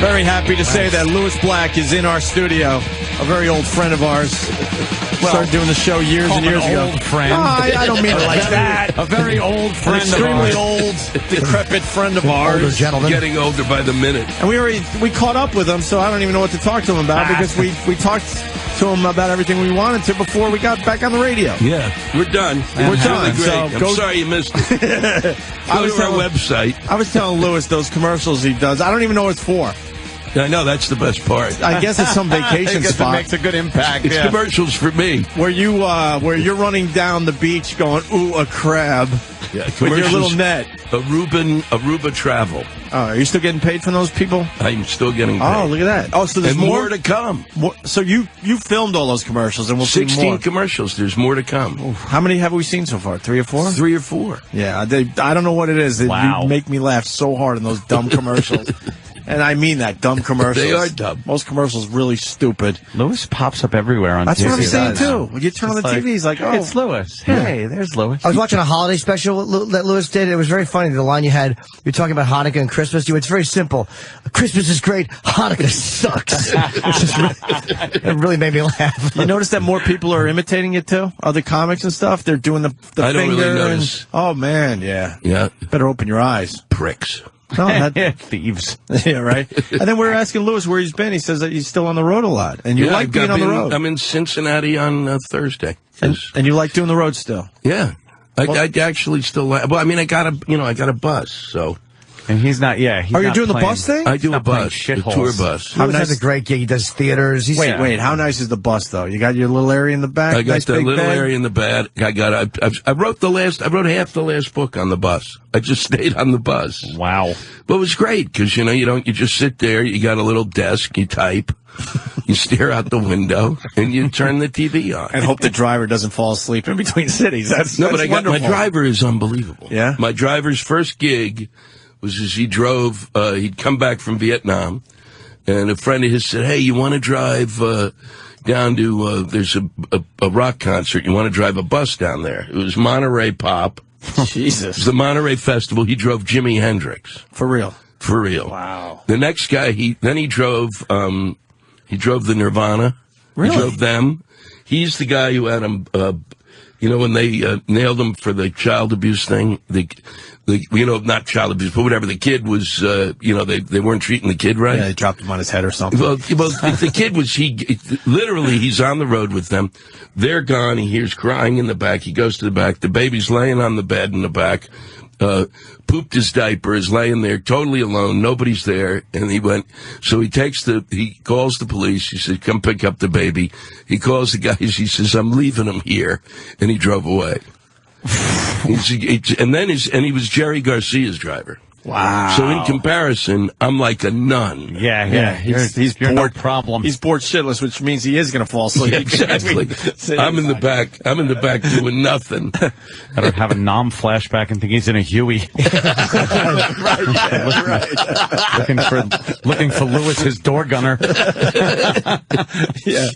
Very happy to say that Lewis Black is in our studio, a very old friend of ours. Started doing the show years and years ago. Old friend. No, I don't mean it like that. A very old friend of Extremely ours. old, decrepit friend of ours. Older gentleman. Getting older by the minute. And we caught up with him, so I don't even know what to talk to him about because we talked to him about everything we wanted to before we got back on the radio. Yeah, we're done. We're done. Really great. So I'm sorry you missed it. Go to our website. I was telling Lewis those commercials he does. I don't even know what it's for. I know, that's the best part. I guess it's some vacation spot. It makes a good impact. It's commercials for me. Where you're running down the beach going, ooh, a crab. Yeah, with your little net. Aruba travel. Oh, are you still getting paid from those people? I'm still getting paid. Oh, look at that. Oh, so there's and more to come. So you filmed all those commercials, and we'll see more. 16 commercials. There's more to come. Ooh, how many have we seen so far? 3 or 4? 3 or 4. Yeah, I don't know what it is. Wow. You make me laugh so hard in those dumb commercials. And I mean that, dumb commercials. They are dumb. Most commercials really stupid. Lewis pops up everywhere on TV. That's what I'm saying, too. When you turn on the TV, he's like, oh. It's Lewis. Hey, there's Lewis. I was watching a holiday special that Lewis did. It was very funny. The line you had, you're talking about Hanukkah and Christmas. It's very simple. Christmas is great. Hanukkah sucks. It really made me laugh. You notice that more people are imitating it, too? Other comics and stuff? They're doing the I don't finger. really notice. Oh, man, yeah. Yeah. Better open your eyes. Pricks. No, Thieves. Yeah, right. And then we're asking Lewis where he's been. He says that he's still on the road a lot. And you like being on the road. I'm in Cincinnati on Thursday. And you like doing the road still? Yeah. I actually still like. Well, I mean, I got a bus, so. And he's not. Yeah. He's Are you not doing playing. the bus thing? I do a bus, a shitholes. tour bus. He has a great gig. He does theaters. Wait. How nice is the bus though? You got your little area in the back. I got nice the big little bed? area in the back. I wrote half the last book on the bus. I just stayed on the bus. Wow. But it was great because you just sit there. You got a little desk. You type. You stare out the window and you turn the TV on. And hope the driver doesn't fall asleep in between cities. That's but I got wonderful. my driver is unbelievable. Yeah? My driver's first gig was as he drove, he'd come back from Vietnam, and a friend of his said, hey, you want to drive down to, there's a rock concert, you want to drive a bus down there? It was Monterey Pop. Jesus. It was the Monterey Festival. He drove Jimi Hendrix. For real? For real. Wow. The next guy, he drove the Nirvana. Really? He drove them. He's the guy who had him, when they nailed him for the child abuse thing, not child abuse, but whatever. The kid was, they weren't treating the kid right. Yeah, they dropped him on his head or something. Well, the kid was, he's on the road with them. They're gone. He hears crying in the back. He goes to the back. The baby's laying on the bed in the back. Pooped his diaper, is laying there totally alone. Nobody's there. And he calls the police. He said, come pick up the baby. He calls the guys. He says, I'm leaving him here. And he drove away. He was Jerry Garcia's driver. Wow. So in comparison, I'm like a nun. Yeah. He's bored. No problem. He's bored shitless, which means he is going to fall asleep. Yeah, exactly. I'm in the back doing nothing. I don't have a Nom flashback and think he's in a Huey. right. Looking for Lewis, his door gunner. Yeah.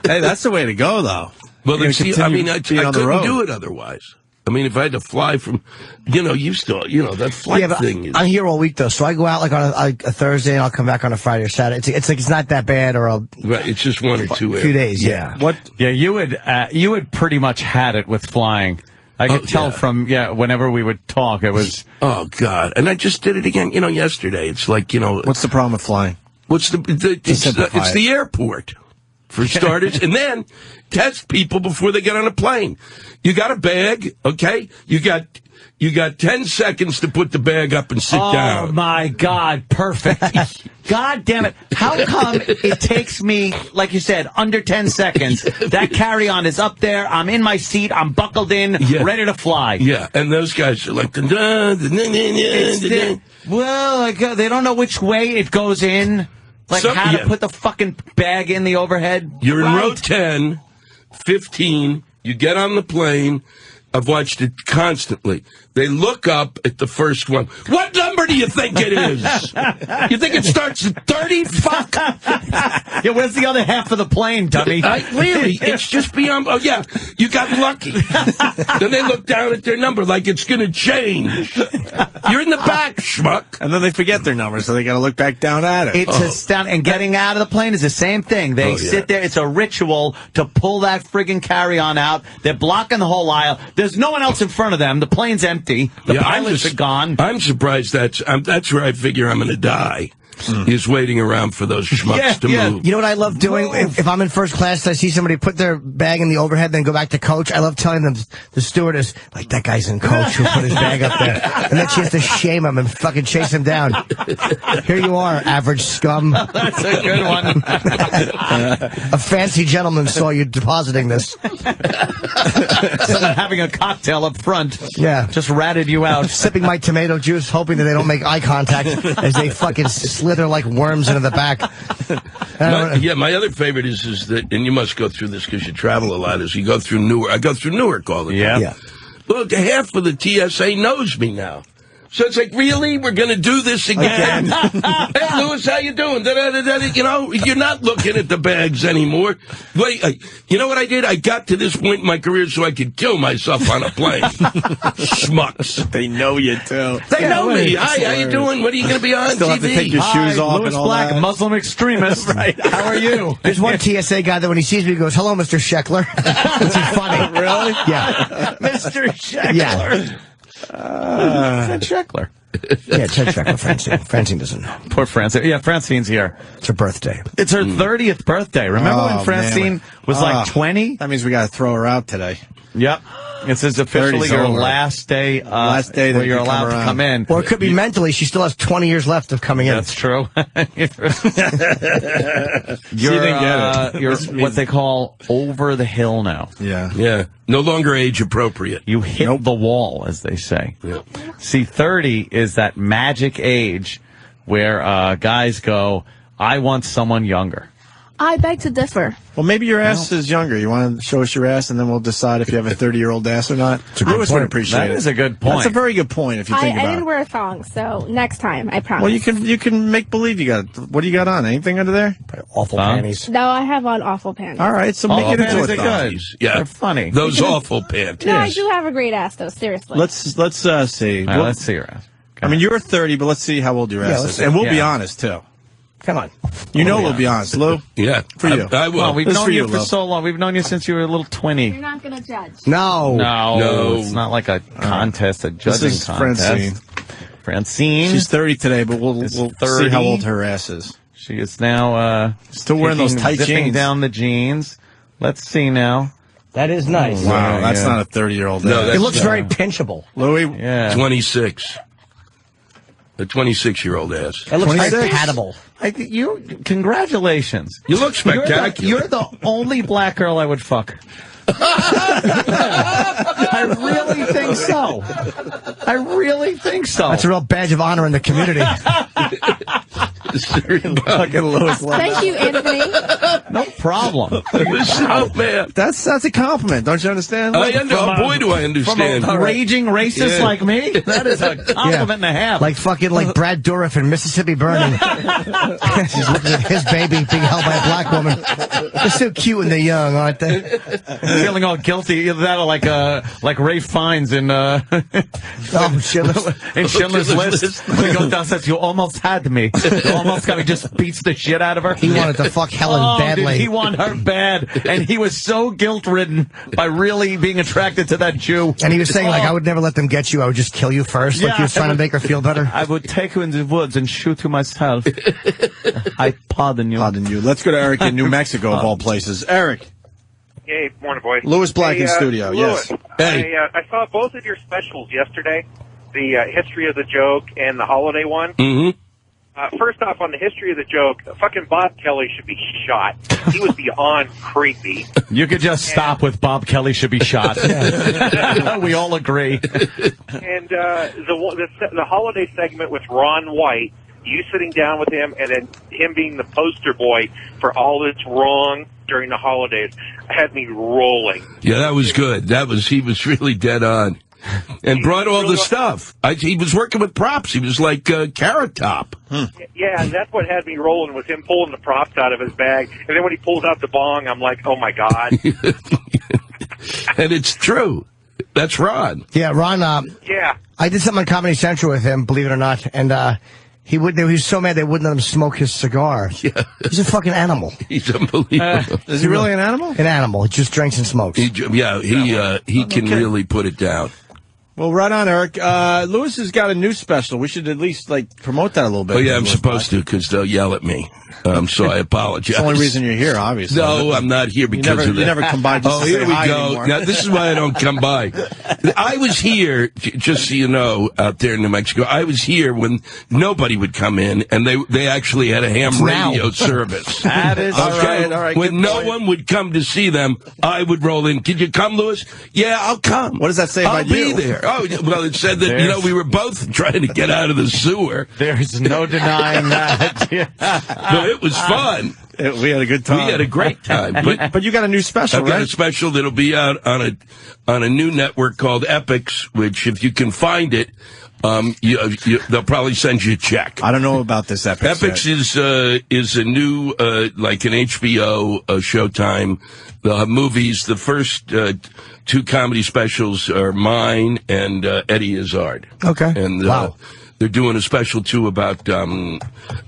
Hey, that's the way to go, though. Well, I couldn't do it otherwise. I mean, if I had to fly from, that flight thing is. I'm here all week, though, so I go out like on a Thursday and I'll come back on a Friday or Saturday. It's like it's not that bad, Right, it's just 1 or 2 few days, yeah. Yeah, you had pretty much had it with flying. I could tell from, whenever we would talk, it was... Oh, God. And I just did it again, yesterday. It's like, What's the problem with flying? It's the airport, for starters. And then test people before they get on a plane. You got a bag, okay? You got 10 seconds to put the bag up and sit down. Oh, my God. Perfect. God damn it. How come it takes me, like you said, under 10 seconds? That carry-on is up there. I'm in my seat. I'm buckled in, ready to fly. Yeah, and those guys are like... they don't know which way it goes in. Like how to put the fucking bag in the overhead. You're in row 10, 15, you get on the plane. I've watched it constantly. They look up at the first one. What number do you think it is? You think it starts at 30? Fuck. Yeah, where's the other half of the plane, dummy? Really, it's just beyond. Oh, yeah, you got lucky. Then they look down at their number like it's going to change. You're in the back, schmuck. And then they forget their number, so they got to look back down at it. It's astounding. And getting out of the plane is the same thing. They sit there. It's a ritual to pull that friggin' carry-on out. They're blocking the whole aisle. There's no one else in front of them. The plane's empty. The pilots are gone. I'm surprised that's where I figure I'm going to die. Is waiting around for those schmucks to move. You know what I love doing? If I'm in first class, I see somebody put their bag in the overhead, then go back to coach. I love telling them, the stewardess, like, that guy's in coach who put his bag up there. And then she has to shame him and fucking chase him down. Here you are, average scum. That's a good one. A fancy gentleman saw you depositing this. Someone having a cocktail up front. Yeah. Just ratted you out. Sipping my tomato juice, hoping that they don't make eye contact as they fucking slither like worms into the back. My other favorite is that, and you must go through this because you travel a lot, is you go through Newark. I go through Newark all the time. Yeah. Look, half of the TSA knows me now. So it's like, really? We're going to do this again? Hey, Lewis, how you doing? You know, you're not looking at the bags anymore. Wait, you know what I did? I got to this point in my career so I could kill myself on a plane. Schmucks. They know you, too. They know me. Hi, how you doing? What are you going to be on Still TV? have to take your shoes off Lewis and all Black, that. Muslim extremist. Right. How are you? There's one TSA guy that when he sees me, he goes, "Hello, Mr. Scheckler." Which is funny. Really? Yeah. Mr. Scheckler. Yeah. Fred Scheckler. Yeah, Ted Scheckler, Francine. Francine doesn't know. Poor Francine. Yeah, Francine's here. It's her birthday. It's her 30th birthday. Remember when Francine was like 20? That means we got to throw her out today. Yep. This is officially 30's your over. last day, Last day that where you're you come allowed to around. come in. Or it could be mentally. She still has 20 years left of coming in. That's true. She didn't get it. You're what they call over the hill now. Yeah. Yeah. No longer age appropriate. You hit the wall, as they say. Yeah. See, 30 is that magic age where guys go, I want someone younger. I beg to differ. Well, maybe your ass is younger. You want to show us your ass, and then we'll decide if you have a 30-year-old ass or not. Lewis would appreciate it. That is a good point. That's a very good point if you think I about didn't it. wear a thong, so next time, I promise. Well, you can make believe you got it. What do you got on? Anything under there? Awful panties. No, I have on awful panties. All right, so make Awful it into a panties are thong. good. Yeah. They're funny. Those awful panties. No, I do have a great ass, though, seriously. Let's see. All right, Well, let's see your ass. I mean, you're 30, but let's see how old your ass let's is, see. and we'll be Yeah. honest too. Come on. You know, we'll be honest, Lou. Yeah. For you. I will. Well, we've This is known for you you, for love. so long. We've known you since you were a little You're twinny. not going to judge. No. No, it's not like a contest, a judging This is contest. Francine. Francine. She's 30 today, but we'll Is see 30. how old her ass is. She is now Still wearing those tight zipping jeans. down the jeans. Let's see now. That is nice. Wow, Yeah, that's yeah. not a 30-year-old No, ass. that's- It looks very pinchable. Louis, Yeah. 26. A 26-year-old ass. It looks very 26? patable. Congratulations. You look spectacular. You're the only black girl I would fuck. I really think so. I really think so. That's a real badge of honor in the community. fucking Louis. Thank you, Anthony. No problem. Oh, man. That's a compliment. Don't you understand? Oh, boy, do I understand. From a raging racist Yeah. like me? That is a compliment and a half. Like Brad Dourif in Mississippi Burning. He's looking at his baby being held by a black woman. They're so cute when they're young, aren't they? feeling all guilty. Either that or like Ray Fiennes in Oh, Schindler's. in Schindler's List. When he goes downstairs, you almost had me. You almost got me. Just beats the shit out of her. He wanted to fuck Helen badly. Dude, he wanted her bad, and he was so guilt-ridden by really being attracted to that Jew. And he was saying, like, I would never let them get you. I would just kill you first. Like, Yeah, he was trying to make her feel better. I would take you in the woods and shoot you myself. I pardon you. Pardon you. Let's go to Eric in New Mexico, of all places. Eric. Hey, morning, boys. Louis Black Hey, in studio, Louis, yes. Hey. I saw both of your specials yesterday, the history of the joke and the holiday one. Mm-hmm. First off, on the history of the joke, fucking Bob Kelly should be shot. He was beyond creepy. You could just stop with Bob Kelly should be shot. We all agree. And the holiday segment with Ron White, you sitting down with him, and then him being the poster boy for all that's wrong during the holidays, had me rolling. Yeah, that was good. He was really dead on. and brought all the stuff. He was working with props. He was like Carrot Top. Yeah, and that's what had me rolling, was him pulling the props out of his bag. And then when he pulls out the bong, I'm like, oh, my God. And it's true. That's Ron. Yeah, Ron. Yeah. I did something on Comedy Central with him, believe it or not, and he was so mad they wouldn't let him smoke his cigar. Yeah. He's a fucking animal. He's unbelievable. Is he really an animal? An animal. He just drinks and smokes. He can really put it down. Well, right on, Eric. Lewis has got a new special. We should at least promote that a little bit. Oh yeah, I'm supposed to because they'll yell at me. So I apologize. That's the only reason you're here, obviously. No, I'm not here because of that. You never come by just to here say we hi go. anymore. Now, this is why I don't come by. I was here, just so you know, out there in New Mexico. I was here when nobody would come in, and they actually had a ham radio service. That is okay? all right. When no one would come to see them, I would roll in. Could you come, Lewis? Yeah, I'll come. What does that say about you? I'll be there. Oh, well, it said that, we were both trying to get out of the sewer. There's no denying that. But it was fun. We had a good time. We had a great time. But you got a new special, I've got right? a special that'll be out on a new network called Epix, which, if you can find it, they'll probably send you a check. I don't know about this Epix. Epix is a new, like an HBO, Showtime, movies. The first two comedy specials are mine and Eddie Izzard. Okay. And wow. They're doing a special too about Sam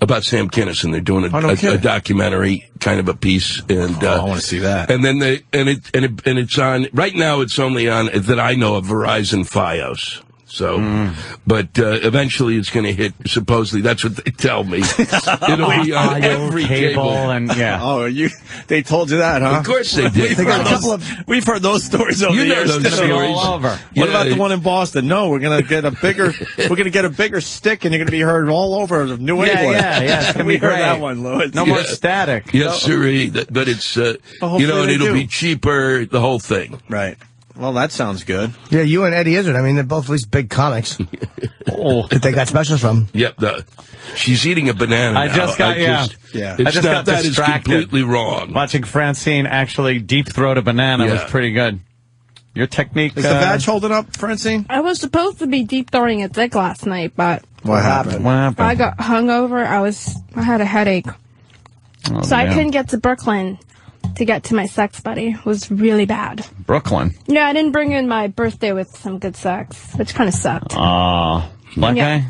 Kinison. They're doing a documentary kind of a piece, and I want to see that. And then it's on right now. It's only on that I know of Verizon FiOS. So, but eventually it's going to hit. Supposedly, that's what they tell me. It'll be on every cable. And Oh, they told you that, huh? Of course they did. They got a couple of. We've heard those stories over the years. Those stories. all over. What about the one in Boston? No, we're going to get a bigger. We're going to get a bigger stick, and you're going to be heard all over New England. Yeah. It's going to be We heard great. that one, Louis. No more static. Yes, sirree. But it's and it'll be cheaper. The whole thing. Right. Well, that sounds good. Yeah, you and Eddie Izzard. I mean, they're both at least big comics. That they got specials from. Yep. She's eating a banana. I just got Yeah. It's I just not got that is distracted. completely wrong. Watching Francine actually deep throat a banana was pretty good. Your technique. Is the badge holding up, Francine? I was supposed to be deep throwing a dick last night, but What happened? What happened? I got hungover. I had a headache. So I couldn't get to Brooklyn to get to my sex buddy. It was really bad. Brooklyn. Yeah, I didn't bring in my birthday with some good sex, which kind of sucked. Black Yeah. guy?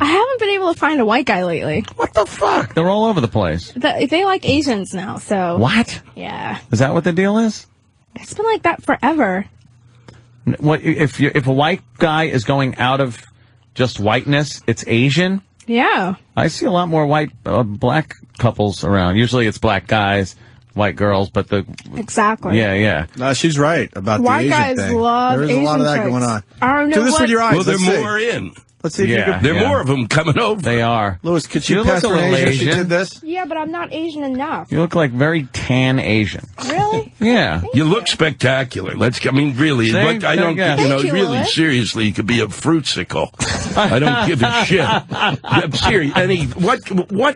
I haven't been able to find a white guy lately. What the fuck? They're all over the place. They like Asians now, so... What? Yeah. Is that what the deal is? It's been like that forever. What if a white guy is going out of just whiteness, it's Asian? Yeah. I see a lot more black couples around. Usually it's black guys, white girls, but Exactly. Yeah. No, she's right about White the Asian guys thing. love There is a lot of that Asian going on. chicks. I don't know Do this what- with your eyes. Well, Let's there see. are more in. Let's see if you Yeah. can... There are more of them coming over. They are. Louis, could you You pass look for a an little Asian if she Asian. did this? Yeah, but I'm not Asian enough. You look like very tan Asian. Really? Yeah. You look spectacular. Really, See? but I don't, Yeah. Thank you, really, Louis. seriously, you could be a fruitsicle. I don't give a shit. I'm serious.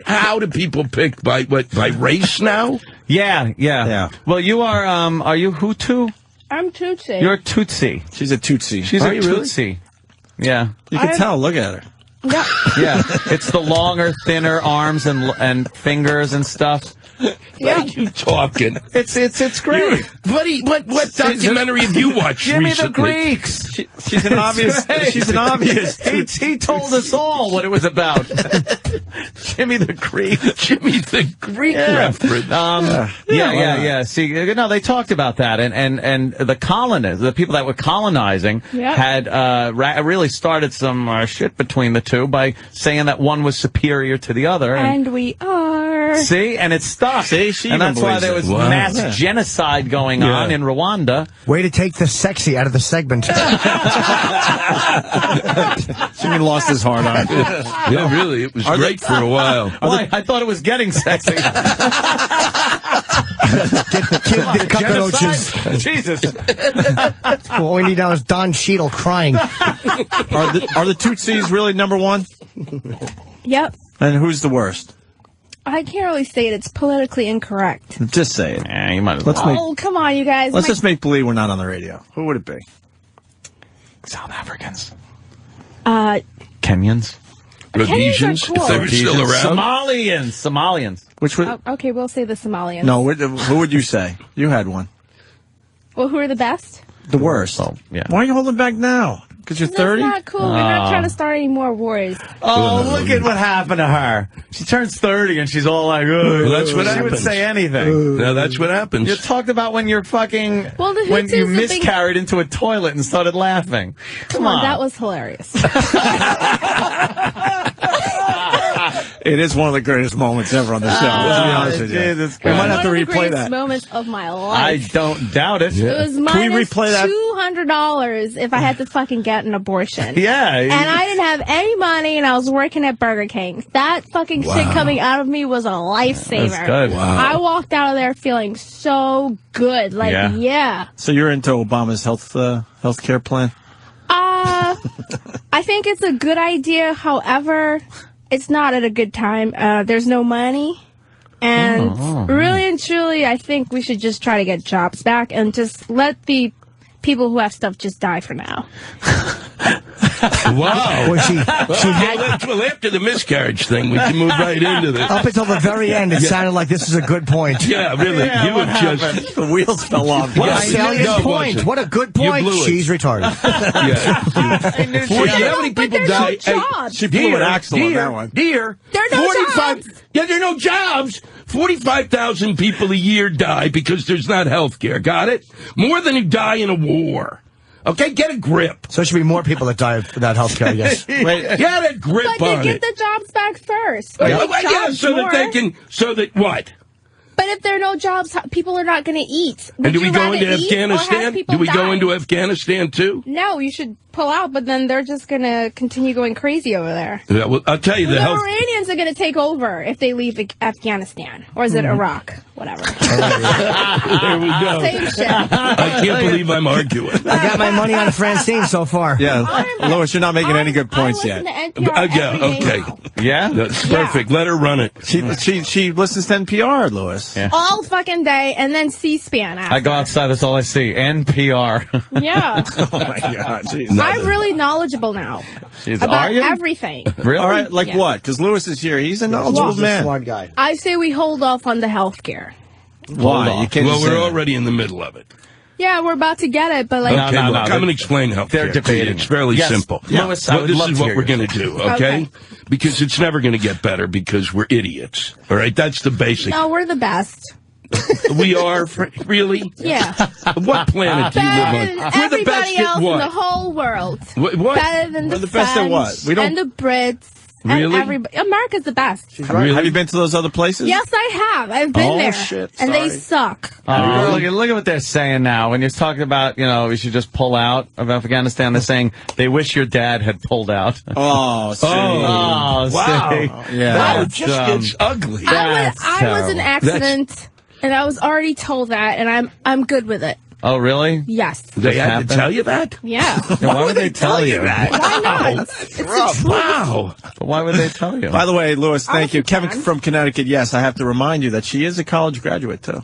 How do people pick by race now? Yeah. Well, you are you Hutu? I'm Tutsi. You're Tutsi. She's a Tootsie. She's Are a you really? Tutsi. Yeah. You can tell. Look at her. Yeah. Yeah. It's the longer, thinner arms and fingers and stuff. Yeah. What are you talking? It's great. What documentary have you watched Jimmy recently? the Greeks. She's an obvious. Right. She's an obvious. He told us all what it was about. Jimmy the Greek. Jimmy the Greek reference. Yeah. See, they talked about that, and the colonists, the people that were colonizing, had really started some shit between the two by saying that one was superior to the other. And we are. See, and it's stuck. See, she and even that's why believes there it. was Wow. mass Yeah. genocide going on in Rwanda. Way to take the sexy out of the segment. Jimmy lost his heart on. Yeah, really, it was great for a while. Why? I thought it was getting sexy. Kid cockroaches. Jesus. All we need now is Don Cheadle crying. Are the Tootsies really number one? Yep. And who's the worst? I can't really say it. It's politically incorrect. Just say it. Yeah, you might as well. Let's make. Oh, come on, you guys. Let's just make believe we're not on the radio. Who would it be? South Africans. Kenyans Kenyans. are Rhodesians, cool. if they were still around. Somalians. Which would? Okay, we'll say the Somalians. No, who would you say? You had one. Well, who are the best? The worst. Oh, yeah. Why are you holding back now? Because you're 30? That's not cool. We're not trying to start any more wars. Oh, look at what happened to her. She turns 30 and she's all like, Well, that's what she happens. would say anything. No, that's what happens. You talked about when you're fucking, Well, the when Hoots you is the thing- miscarried into a toilet and started laughing. Come on. That was hilarious. It is one of the greatest moments ever on the show. Let's be honest with you. Jesus We might Christ. have to One of the replay greatest that. moments of my I life. don't doubt it. It was Can we minus replay that? $200 if I had to fucking get an abortion. Yeah. And I didn't have any money, and I was working at Burger King. That fucking shit coming out of me was a lifesaver. That's good. Wow. I walked out of there feeling so good. Like, yeah. So you're into Obama's health care plan? I think it's a good idea. However, it's not at a good time. There's no money. And really and truly, I think we should just try to get jobs back and just let the people who have stuff just die for now. Wow. Was she had, Well, after the miscarriage thing, we can move right into this. up until the very end, it sounded like this is a good point. Yeah, really. Yeah, you what have just. happened? The wheels fell off. What Yeah, a salient no, it point. wasn't. What a good You point. blew it. She's retarded. Yeah. You know how many But people there's die? no jobs. She blew an axle on that one. Dear, There are no 45 jobs. Yeah, there are no jobs. 45,000 people a year die because there's not health care. Got it? More than who die in a war. Okay, get a grip. So it should be more people that die without health care, yes. Wait, Get a grip But on they get it. the jobs back first. Yeah, Make jobs so that more. they can, so that what? But if there are no jobs, people are not going to eat. Would And do we you go rather into eat or have Afghanistan? people Do we go die? into Afghanistan too? No, you should pull out, but then they're just going to continue going crazy over there. Yeah, well, I'll tell you The the health. Iranians are going to take over if they leave Afghanistan. Or is it Iraq? Whatever. There we go. Same shit. I can't believe I'm arguing. I got my money on Francine so far. yeah, Lois, you're not making any good points I yet. listen to NPR Yeah, every day okay. now. Yeah? That's perfect. Let her run it. She listens to NPR, Lois. Yeah. All fucking day, and then C-SPAN after. I go outside, that's all I see. NPR. Yeah. Oh my God, jeez. I'm really knowledgeable now Jeez, about are you? everything. Really? All right, like Yeah. what? Because Lewis is here. He's a knowledgeable He's a man. smart guy. I say we hold off on the health care. Why? You can't Well, just say we're that. already in the middle of it. Yeah, we're about to get it, but like, No, Okay, no, look, no, I'm they're- going to explain health they're care. debating It's it. fairly Yes. simple. Louis, I would this love is to what hear we're your going to do, okay? Okay. Because it's never going to get better because we're idiots. All right, that's the basic. no, we're the best. We are really. Yeah. What planet do you live Better on? than We're the everybody best else at in the what? whole world. What? Better than We're the the best at what? French We don't- and the Brits. Really? And everybody. America's the best. Really? Have you been to those other places? Yes, I have. I've been Oh, there. shit, and they sorry. suck. Oh, look at what they're saying now. When you're talking about, we should just pull out of Afghanistan, they're saying they wish your dad had pulled out. Oh, see. Wow. Oh, see? Yeah. Wow, it That's, just gets ugly. I was an terrible. accident, and I was already told that, and I'm good with it. Oh, really? Yes. They had happened? to tell you that? Yeah. Why would they tell you? Why not? It's the truth. Wow. Why would they tell you? By the way, Lewis, thank you. was Kevin fine. from Connecticut, yes, I have to remind you that she is a college graduate, too.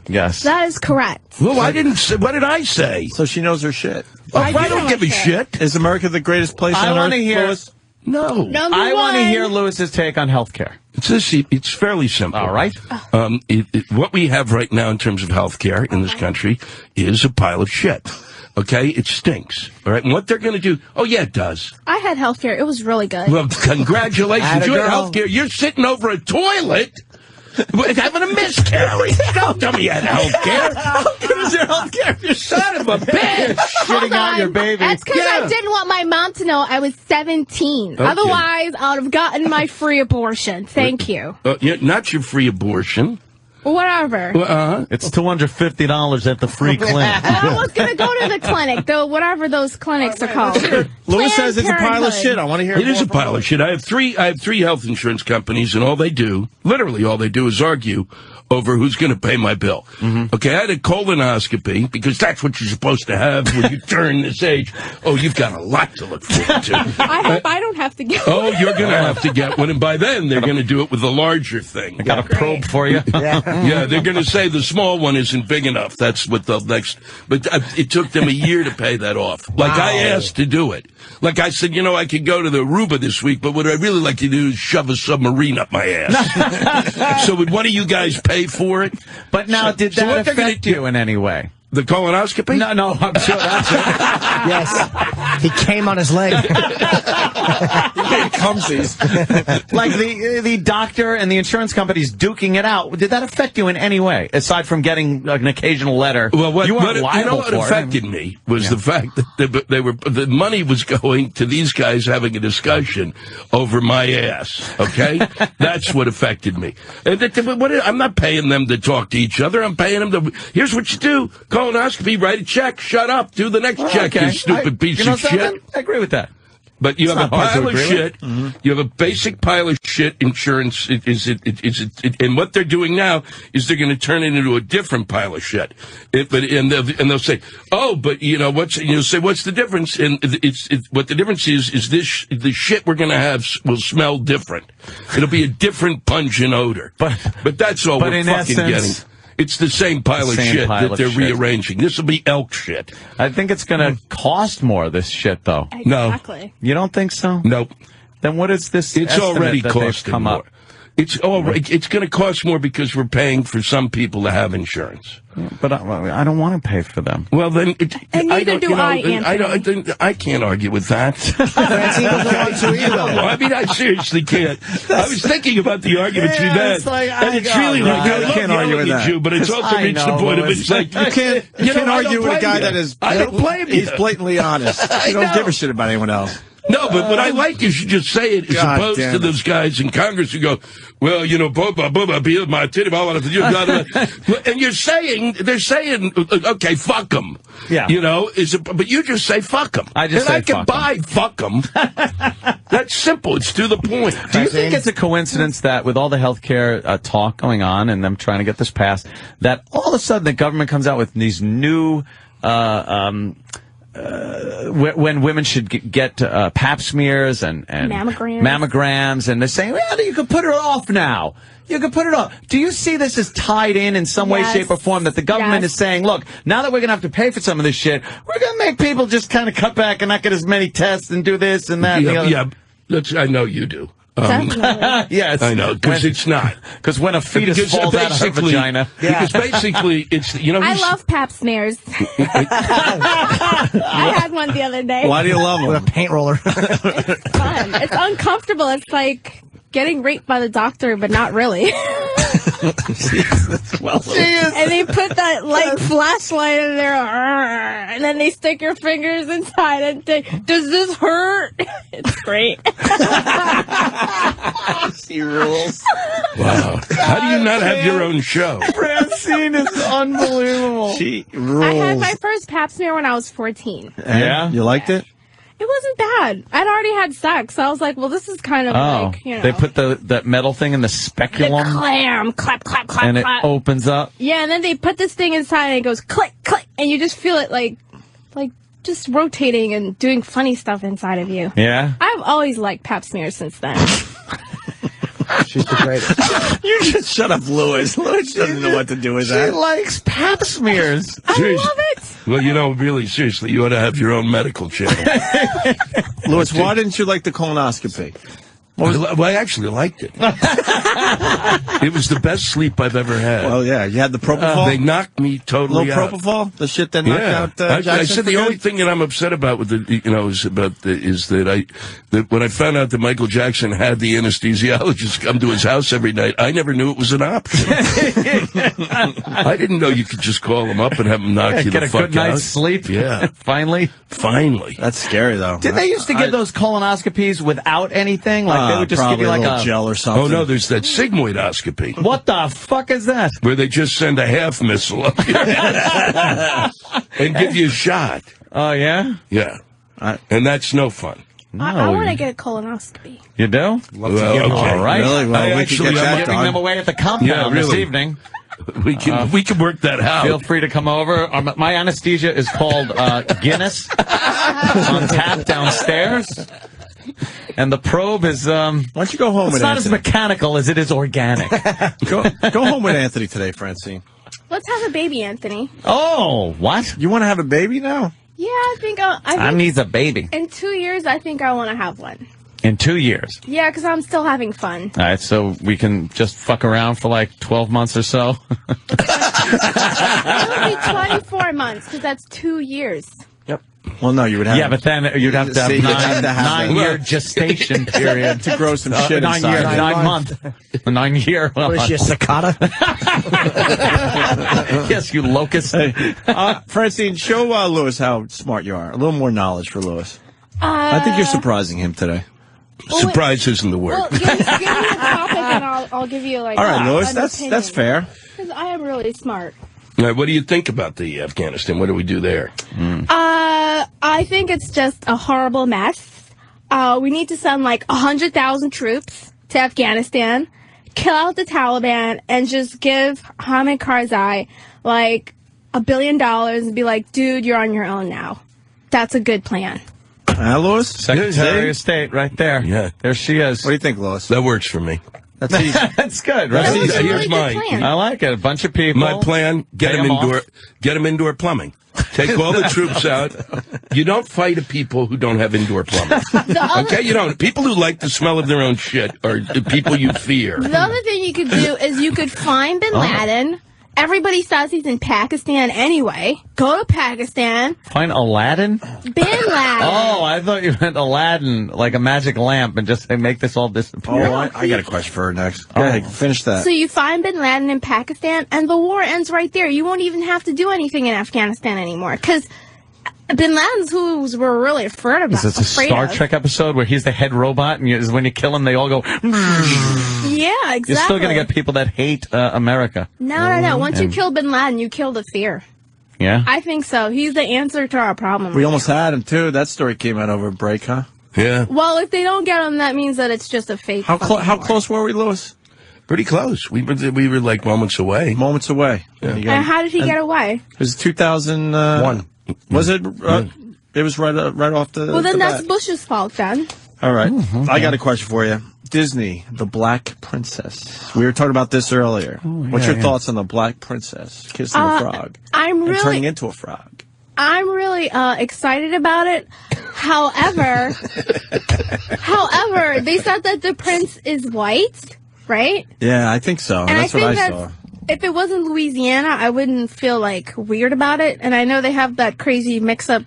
Yes. That is correct. Well, I didn't say, what did I say? So she knows her shit. Oh, I I do don't know give a my shit. Is America the greatest place I on wanna earth, hear- Lewis? No. Number I want to one. hear Lewis's take on healthcare. It's fairly simple. All right. What we have right now in terms of health care in this country is a pile of shit. Okay? It stinks. All right? And what they're going to do, oh, yeah, it does. I had health care. It was really good. Well, congratulations. Atta You had girl. health care. You're sitting over a toilet having a miscarriage. Don't tell me you had health care. How good is your health care? You son of a bitch. Shitting out your baby. That's because Yeah. I didn't want my mom to know I was 17. Okay. Otherwise, I would have gotten my free abortion. Thank you. Yeah, not your free abortion. Whatever. It's $250 at the free clinic. I was going to go to the clinic, though, whatever those clinics are called. Lewis Planned says it's a pile of Parenthood. shit. I want to hear It is more a pile of shit. I have three health insurance companies, and all they do, literally all they do, is argue over who's going to pay my bill. Okay, I had a colonoscopy because that's what you're supposed to have when you turn this age. Oh, you've got a lot to look forward to. I hope I don't have to get Oh, you're going to have to get one, and by then they're going to do it with a larger thing. I got a probe for you. Yeah, they're going to say the small one isn't big enough. That's what the next. But it took them a year to pay that off. Like I asked to do it. Like I said, I could go to the Aruba this week, but what I'd really like to do is shove a submarine up my ass. So would one of you guys pay for it? But now, did that affect you in any way? The colonoscopy? No, I'm sure that's it. Yes. He came on his leg. Like the doctor and the insurance companies duking it out. Did that affect you in any way, aside from getting an occasional letter? Well, what what affected me was the fact that the money was going to these guys having a discussion over my ass. Okay, that's what affected me. I'm not paying them to talk to each other. I'm paying them to. Here's what you do: colonoscopy, write a check, shut up, do the next check. You stupid piece of shit. I agree with that. But you have a pile of shit. Mm-hmm. You have a basic pile of shit insurance. And what they're doing now is they're going to turn it into a different pile of shit. And they'll say, oh, but what's the difference? And what the difference is the shit we're going to have will smell different. It'll be a different pungent odor. But that's all we're fucking getting. It's the same pile of shit that they're rearranging. This will be elk shit. I think it's going to cost more, this shit, though. Exactly. No. You don't think so? Nope. Then what is this? It's already costing more. It's going to cost more because we're paying for some people to have insurance. But I don't want to pay for them. Well, then, and neither do I, Anthony. I can't argue with that. I mean, I seriously can't. I was thinking about the argument you had, and it's really like I can't argue with you, but it's also reached the point of it's like you can't argue with a guy that is. I don't blame you. He's blatantly honest. He don't give a shit about anyone else. No, but what I like is you just say it as opposed to those guys in Congress who go, well, and they're saying, okay, fuck them. Yeah. But you just say fuck them. I can buy fuck them. That's simple. It's to the point. Do you think it's a coincidence that with all the healthcare talk going on and them trying to get this passed, that all of a sudden the government comes out with these new when women should get pap smears and mammograms, and they're saying, well, you can put it off now. You can put it off. Do you see this as tied in some way, shape, or form, that the government is saying, look, now that we're going to have to pay for some of this shit, we're going to make people just kind of cut back and not get as many tests and do this and that. I know you do. Yes, I know, because it's not. Because when a fetus falls out of her vagina. Because basically, it's, I love pap smears. I had one the other day. Why do you love them? With a paint roller. It's fun. It's uncomfortable. It's like getting raped by the doctor, but not really. And they put that flashlight in there, and then they stick your fingers inside and say, does this hurt? It's great. She rules. Wow. How do you not have your own show? Francine is unbelievable. She rules. I had my first pap smear when I was 14. Yeah? You liked it? It wasn't bad. I'd already had sex, so I was like, well, this is kind of They put that metal thing in the speculum. The clam, clap, clap, clap, and clap. it opens up. Yeah, and then they put this thing inside and it goes click, click, and you just feel it like just rotating and doing funny stuff inside of you. Yeah? I've always liked pap smears since then. She's the greatest. You just shut up, Louis. Louis doesn't know what to do with that. She likes pap smears. I love it. Well, really, seriously, you ought to have your own medical channel. Louis, why didn't you like the colonoscopy? Well, I actually liked it. It was the best sleep I've ever had. Well, yeah, you had the propofol. They knocked me totally out. Propofol, the shit that knocked out Jackson. I said the only thing that I'm upset about with is that when I found out that Michael Jackson had the anesthesiologist come to his house every night, I never knew it was an option. I didn't know you could just call him up and have him knock you the fuck out. Get a good night's sleep. Yeah, finally. That's scary though. Did they used to give those colonoscopies without anything? Like they would just give you like a gel or something. Oh no, there's that sigmoidoscopy. What the fuck is that? Where they just send a half missile up here and give you a shot. Oh yeah? Yeah. And that's no fun. No, I want to get a colonoscopy. You do? Okay. All right. Really? Well, I'm giving them away at the compound this evening. We can work that out. Feel free to come over. My anesthesia is called Guinness. It's on tap downstairs. And the probe is, Why don't you go home it's with not Anthony? as mechanical as it is organic. Go home with Anthony today, Francine. Let's have a baby, Anthony. Oh, what? You want to have a baby now? Yeah, I think I need a baby. in 2 years, I think I want to have one. In 2 years. Yeah, because I'm still having fun. All right, so we can just fuck around for like 12 months or so. It'll be 24 months because that's 2 years. Yep. Well, no, you would have. Yeah, but then you'd have to have See, you'd have to have that. 9-year gestation period. to grow some shit 9 inside. years, 9 9 month. 9 year. What is she, a cicada? Yes, you locust. Francine, show Lewis how smart you are. A little more knowledge for Lewis. I think you're surprising him today. Surprise isn't the word. Well, give me a topic and I'll give you like. All right, Lewis, that's fair. Because I am really smart. All right, what do you think about the Afghanistan? What do we do there? I think it's just a horrible mess. We need to send like 100,000 troops to Afghanistan, kill out the Taliban, and just give Hamid Karzai like $1 billion and be like, dude, you're on your own now. That's a good plan. Lewis? Secretary of State, right there. Yeah. There she is. What do you think, Lewis? That works for me. That's easy. That's good, That right? was a Here's really good mine. plan. I like it. A bunch of people. My plan, get Pay them 'em indoor, off. get them indoor plumbing. Take all the troops out. You don't fight at people who don't have indoor plumbing. Okay, you don't. People who like the smell of their own shit are the people you fear. The other thing you could do is you could find Bin Laden. Everybody says he's in Pakistan anyway. Go to Pakistan. Find Aladdin? Bin Laden. Oh, I thought you meant Aladdin, like a magic lamp, and just make this all disappear. Oh, I got a question for her next. Go ahead, finish that. So you find Bin Laden in Pakistan, and the war ends right there. You won't even have to do anything in Afghanistan anymore, because Bin Laden's who we're really afraid about. Is this a Star Trek episode where he's the head robot, and when you kill him, they all go... Yeah, exactly. You're still going to get people that hate America. No. Once you kill Bin Laden, you kill the fear. Yeah? I think so. He's the answer to our problem. We almost had him, too. That story came out over a break, huh? Yeah, Well, if they don't get him, that means that it's just a fake. How war. close were we, Lewis? pretty close. We were like moments away. Moments away. Yeah. And how did he get away? It was 2001. Was it? It was right off the. Well, then the that's bat. Bush's fault then. All right. I got a question for you. Disney, The Black Princess. We were talking about this earlier. What's your thoughts on The Black Princess kissing a frog? I'm and really turning into a frog. I'm really excited about it. However, they said that the prince is white, right? Yeah, I think so. And That's I what think I that's, saw. if it wasn't Louisiana, I wouldn't feel like weird about it. And I know they have that crazy mix-up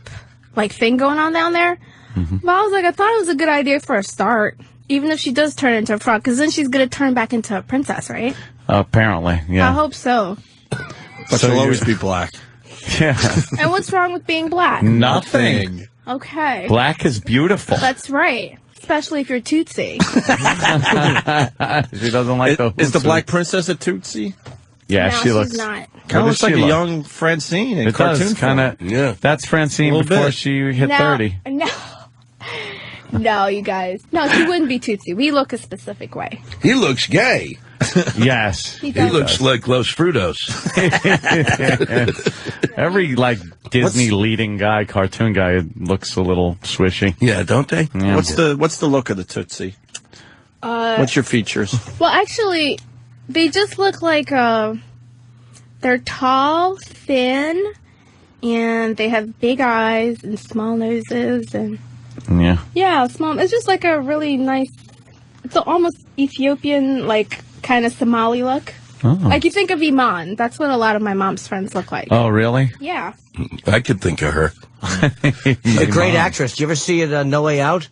like thing going on down there. But I was like, I thought it was a good idea for a start, even if she does turn into a frog, because then she's gonna turn back into a princess, right? Apparently, yeah. I hope so. But she'll always be black. Yeah. And what's wrong with being black? Nothing. Okay. Black is beautiful. That's right. Especially if you're Tootsie. She doesn't like the. Is the Black Princess a Tootsie? Yeah, No, she looks. she's not. Kind of looks like a look? young Francine in It cartoon does form. kind of. Yeah. That's Francine A little before bit. she hit 30. No, you guys. No, she wouldn't be Tootsie. We look a specific way. He looks gay. Yes. He He does. looks like Los Frutos. Every like Disney leading guy, cartoon guy, looks a little swishy. Yeah, don't they? Yeah. What's the look of the Tootsie? What's your features? Well, actually, they just look like they're tall, thin, and they have big eyes and small noses and small. It's just like a really nice. It's almost Ethiopian, like kind of Somali look. Oh. Like you think of Iman. That's what a lot of my mom's friends look like. Oh, really? Yeah. I could think of her. A great actress. Do you ever see it No Way Out?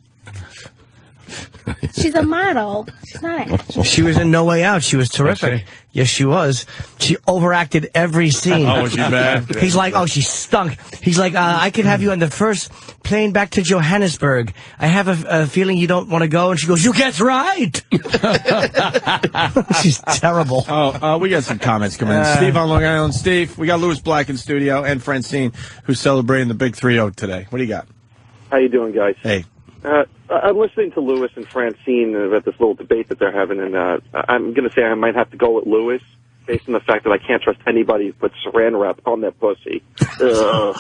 She's a model. She's not an actress. She was in No Way Out. She was terrific. she? Yes, she was. She overacted every scene. Oh, was she bad? He's like, oh, she stunk. He's like, I could have you on the first plane back to Johannesburg. I have a feeling you don't want to go. And she goes, you get right. She's terrible. Oh, we got some comments coming in. Steve on Long Island. Steve, we got Louis Black in studio and Francine, who's celebrating the big 3-0 today. What do you got? How you doing, guys? Hey. I'm listening to Lewis and Francine about this little debate that they're having, and I'm going to say I might have to go with Lewis based on the fact that I can't trust anybody who puts saran wrap on their pussy. Ugh.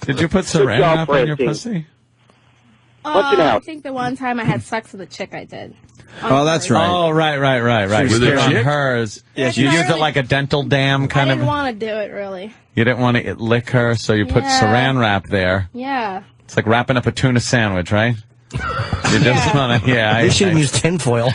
Did you put saran wrap on your pussy? Punch it I out. think the one time I had sex with a chick, I did. Oh, that's right. Oh, right. With You're a on chick? hers. Yeah, You not used it really- like a dental dam kind I of. didn't want to do it, really. You didn't want to lick her, so you put Yeah. saran wrap there. Yeah. It's like wrapping up a tuna sandwich, right? You just want to, yeah. They should have used tinfoil.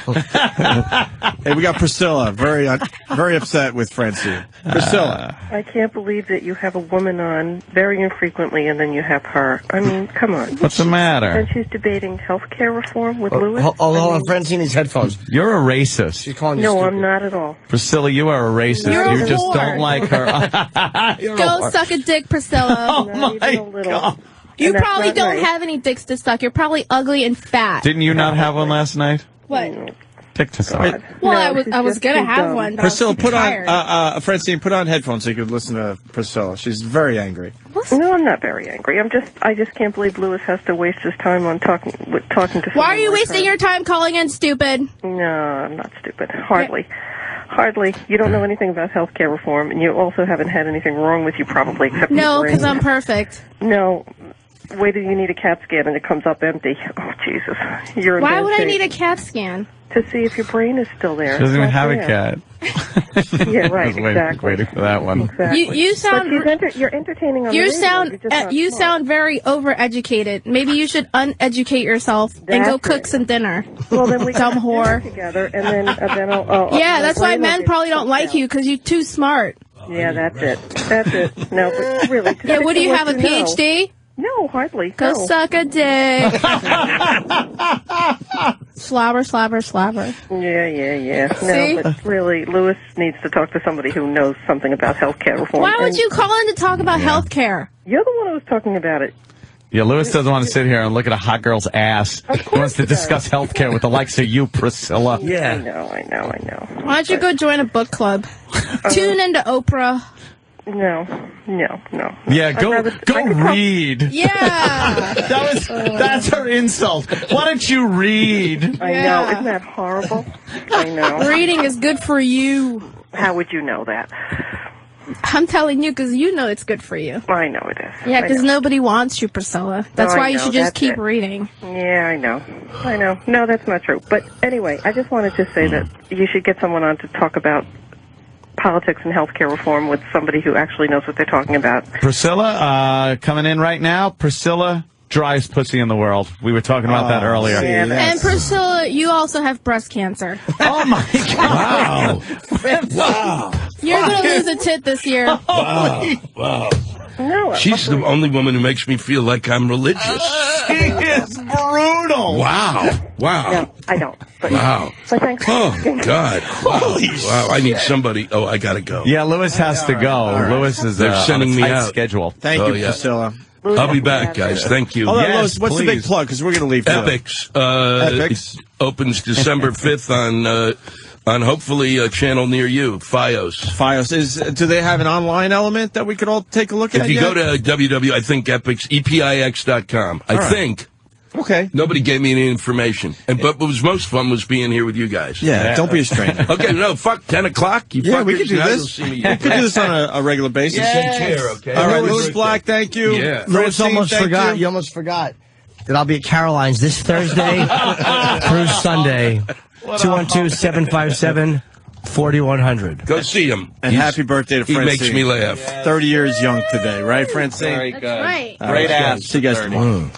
Hey, we got Priscilla, very upset with Francine. Priscilla. I can't believe that you have a woman on very infrequently and then you have her. I mean, come on. What's the matter? And she's debating health care reform with Lewis. Hold on, Francine's headphones. You're a racist. She's calling you No, stupid. I'm not at all. Priscilla, you are a racist. You're a You just whore. don't like her. You're a Go whore. suck a dick, Priscilla. Oh, Not my even a little. God. You And that's probably not don't nice. have any dicks to suck. You're probably ugly and fat. Didn't you not have one last night? What? Dick to suck. Well, No, I was she's gonna just have too one, dumb. but I was Priscilla, too put tired. on, Francine, put on headphones so you could listen to Priscilla. She's very angry. No, I'm not very angry. I just can't believe Lewis has to waste his time on talking to someone. Why are you like wasting her. your time calling in stupid? No, I'm not stupid. Hardly. Hardly. You don't know anything about health care reform, and you also haven't had anything wrong with you probably except No, your brain. because I'm perfect. No. Wait till you need a CAT scan and it comes up empty. Oh, Jesus. You're in Why bad would I shape. need a CAT scan? To see if your brain is still there. She doesn't even It's have a not there. cat. Yeah, I right, was exactly. waiting for that one. Exactly. You But sound you're entertaining on the you radio. sound You're just not you smart. sound very overeducated. Maybe you should uneducate yourself and go That's cook right. some dinner. Well, then we Dumb can whore. together, and then I'll Yeah, my that's why brain will men get probably don't sucked like out. you because you're too smart. Yeah, that's it. That's it. No, but really. Yeah, what do you have, a you know. PhD? No, hardly. Go no. suck a dick. Slobber, slobber, slobber. Yeah. No, See? but really, Lewis needs to talk to somebody who knows something about health care reform. Why would And you call in to talk about health care? You're the one who was talking about it. Yeah, Lewis doesn't want to sit here and look at a hot girl's ass. He wants to he does. discuss healthcare with the likes of you, Priscilla. I know. Why don't you go join a book club? Tune into Oprah. No. Yeah, I'd go rather- go I could talk- read. Yeah. That's her insult. Why don't you read? I Yeah. know. Isn't that horrible? I know. Reading is good for you. How would you know that? I'm telling you because you know it's good for you. I know it is. Yeah, I because know. nobody wants you, Priscilla. That's I why you know, should just that's keep it. reading. Yeah, I know. No, that's not true. But anyway, I just wanted to say that you should get someone on to talk about politics and healthcare reform with somebody who actually knows what they're talking about. Priscilla, coming in right now. Priscilla, driest pussy in the world. We were talking about that earlier. Yeah, And Priscilla, you also have breast cancer. Oh my God! Wow. You're going to lose a tit this year. Wow. No, She's the only woman who makes me feel like I'm religious. She is brutal. Wow. no, I don't. But, Wow. but thanks. Oh, God. Wow. I need somebody. Oh, I got to go. Yeah, Lewis has to go. Lewis is They're sending on a me tight out. schedule. Thank Oh, you, yeah. Priscilla. I'll be back, guys. Thank you. Hold on, Yes, Lois, what's the big please. plug? Because we're going to leave. too. Epics. Epics. It opens December 5th on hopefully a channel near you, FiOS. FiOS. Do they have an online element that we could all take a look at? If you yet? go to I think epix.com. I right. think. Okay. Nobody gave me any information. But what was most fun was being here with you guys. Yeah, don't be a stranger. Okay, no, fuck 10 o'clock. You Yeah, we fuckers. could do Now this. you'll see me. We could do this on a regular basis. Take care, okay? All right, Happy Lewis birthday. Black, thank you. Yeah. Lewis Francine, almost thank forgot. you. You almost forgot that I'll be at Caroline's this Thursday through Sunday. 212-757-4100. Go see him. And happy birthday to He Francine. makes me laugh. 30 years young today, right, Francine? Very That's good. right. Great ass. See you guys tomorrow.